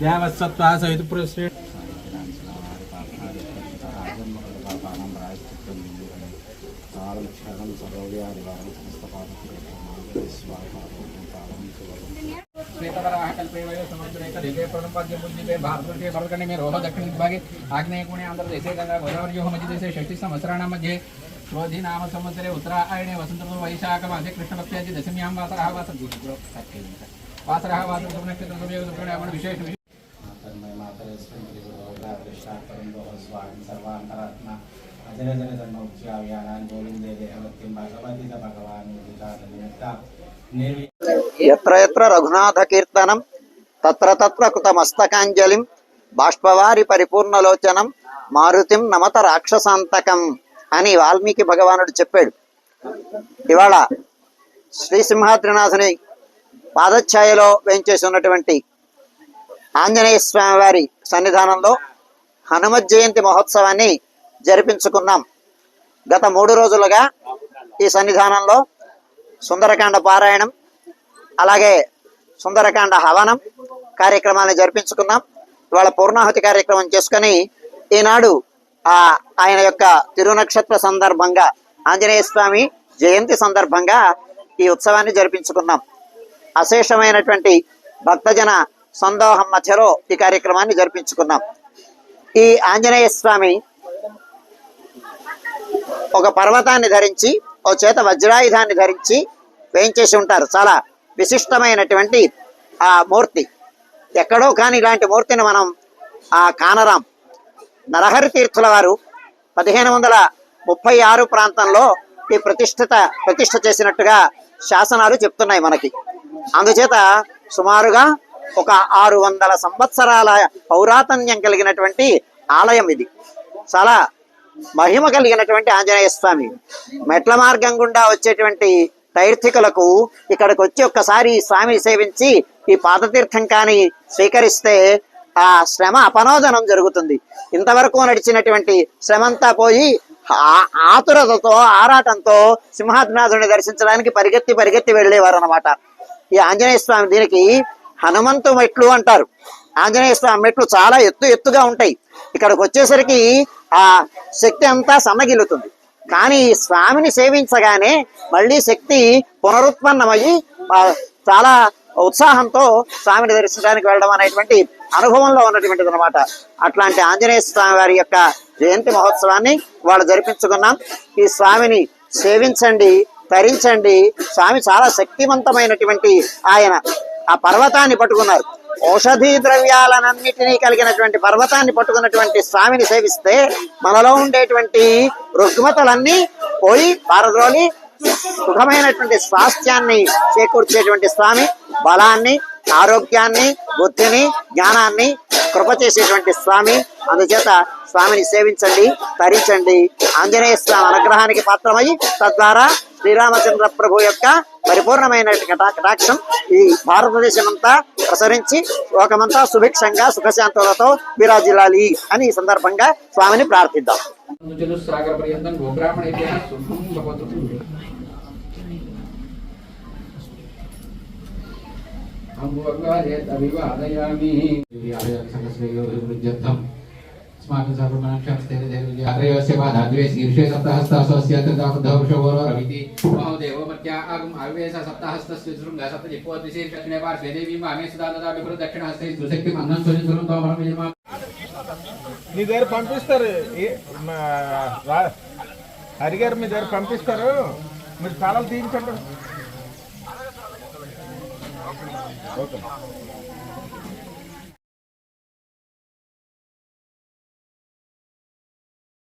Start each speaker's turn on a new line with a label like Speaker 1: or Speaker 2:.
Speaker 1: देवस्वत्वा सहित पुरस्कृत दक्षिण विभागे आग्नेय कोणे आंध्र देशे गंगा गोदावरी मध्य देशे षष्ठी संवत्सराणां मध्ये क्रोधी नाम संवत्सरे उत्तरायणे वसंत ऋतु वैशाख मासे कृष्णपक्षादि दशम्यां वासरः वासरः विशेष
Speaker 2: यत्र यत्र रघुनाथ कीर्तनं तत्र तत्र कृतमस्तकाञ्जलिं बाष्पवारि परिपूर्णलोचनं మారుతిం నమత రాక్షసాంతకం అని వాల్మీకి భగవానుడు చెప్పాడు. ఇవాళ శ్రీ సింహాద్రినాథుని పాదఛాయలో వేంచేసి ఉన్నటువంటి ఆంజనేయ స్వామి వారి సన్నిధానంలో హనుమత్ జయంతి మహోత్సవాన్ని జరిపించుకున్నాం. గత 3 రోజులుగా ఈ సన్నిధానంలో సుందరకాండ పారాయణం, అలాగే సుందరకాండ హవనం కార్యక్రమాలను జరిపించుకున్నాం. ఇవాళ పూర్ణాహుతి కార్యక్రమం చేసుకుని ఈనాడు ఆయన యొక్క తిరునక్షత్ర సందర్భంగా ఆంజనేయ స్వామి జయంతి సందర్భంగా ఈ ఉత్సవాన్ని జరిపించుకున్నాం. అశేషమైనటువంటి భక్తజన సందోహం మధ్యలో ఈ కార్యక్రమాన్ని జరిపించుకున్నాం. ఈ ఆంజనేయ స్వామి ఒక పర్వతాన్ని ధరించి, ఓ చేత వజ్రాయుధాన్ని ధరించి వేయించేసి ఉంటారు. చాలా విశిష్టమైనటువంటి ఆ మూర్తి. ఎక్కడో కానీ ఇలాంటి మూర్తిని మనం కానరాం. నరహరి తీర్థుల వారు 1536 ప్రాంతంలో ఈ ప్రతిష్ఠ చేసినట్టుగా శాసనాలు చెప్తున్నాయి మనకి. అందుచేత సుమారుగా ఒక 600 సంవత్సరాల పౌరాతన్యం కలిగినటువంటి ఆలయం ఇది. చాలా మహిమ కలిగినటువంటి ఆంజనేయ స్వామి. మెట్ల మార్గం గుండా వచ్చేటువంటి తీర్థికులకు ఇక్కడికి వచ్చి ఒక్కసారి ఈ స్వామిని సేవించి ఈ పాదతీర్థం కానీ స్వీకరిస్తే ఆ శ్రమ అపనోదనం జరుగుతుంది. ఇంతవరకు నడిచినటువంటి శ్రమంతా పోయి ఆతురతతో ఆరాటంతో సింహాద్రినాథుని దర్శించడానికి పరిగెత్తి వెళ్ళేవారు అన్నమాట. ఈ ఆంజనేయ స్వామి దీనికి హనుమంతు మెట్లు అంటారు. ఆంజనేయ స్వామి మెట్లు చాలా ఎత్తుగా ఉంటాయి. ఇక్కడికి వచ్చేసరికి ఆ శక్తి అంతా సన్నగిల్లుతుంది. కానీ స్వామిని సేవించగానే మళ్ళీ శక్తి పునరుత్పన్నమయ్యి చాలా ఉత్సాహంతో స్వామిని దర్శించడానికి వెళ్ళడం అనేటువంటి అనుభవంలో ఉన్నటువంటిది అనమాట. అట్లాంటి ఆంజనేయ స్వామి వారి యొక్క జయంతి మహోత్సవాన్ని వాళ్ళు జరిపించుకున్నాం. ఈ స్వామిని సేవించండి, తరించండి. స్వామి చాలా శక్తివంతమైనటువంటి ఆయన. ఆ పర్వతాన్ని పట్టుకున్నారు. ఔషధీ ద్రవ్యాలన్నిటినీ కలిగినటువంటి పర్వతాన్ని పట్టుకున్నటువంటి స్వామిని సేవిస్తే మనలో ఉండేటువంటి రుగ్మతలన్నీ పోయి పారద్రోలి సుఖమైనటువంటి స్వాస్థ్యాన్ని చేకూర్చేటువంటి స్వామి. బలాన్ని, ఆరోగ్యాన్ని, బుద్ధిని, జ్ఞానాన్ని కృప చేసేటువంటి స్వామి. అందుచేత స్వామిని సేవించండి, తరించండి. ఆంజనేయ స్వామి అనుగ్రహానికి పాత్రమై తద్వారా శ్రీరామచంద్ర ప్రభు యొక్క పరిపూర్ణమైన కటాక్షం ఈ భారతదేశమంతా ప్రసరించి లోకమంతా సుభిక్షంగా సుఖశాంతులతో విరాజిల్లాలి అని ఈ సందర్భంగా స్వామిని ప్రార్థిద్దాం.
Speaker 3: अस्माकं सर्वमनक्षमस्तेजस्य बाधाद्वे शीर्षे सप्तहस्तास्वस्यत्रदापद्धवृषभोरविति महोदेवो मत्या आगम आवेश सप्तहस्तस्य शृङ्गा सप्तजिह्वद्विशीर्षदक्षिणे पार्श्वे देवी मामे सुदानदा विपुल दक्षिणहस्ते दुशक्ति मन्नं स्वजनसुरं तोमरं विजयमा
Speaker 1: మీ దగ్గర పంపిస్తారు. హరిగారు మీ దగ్గర పంపిస్తారు. మీరు తాళాలు తీయించండి. ఓకే.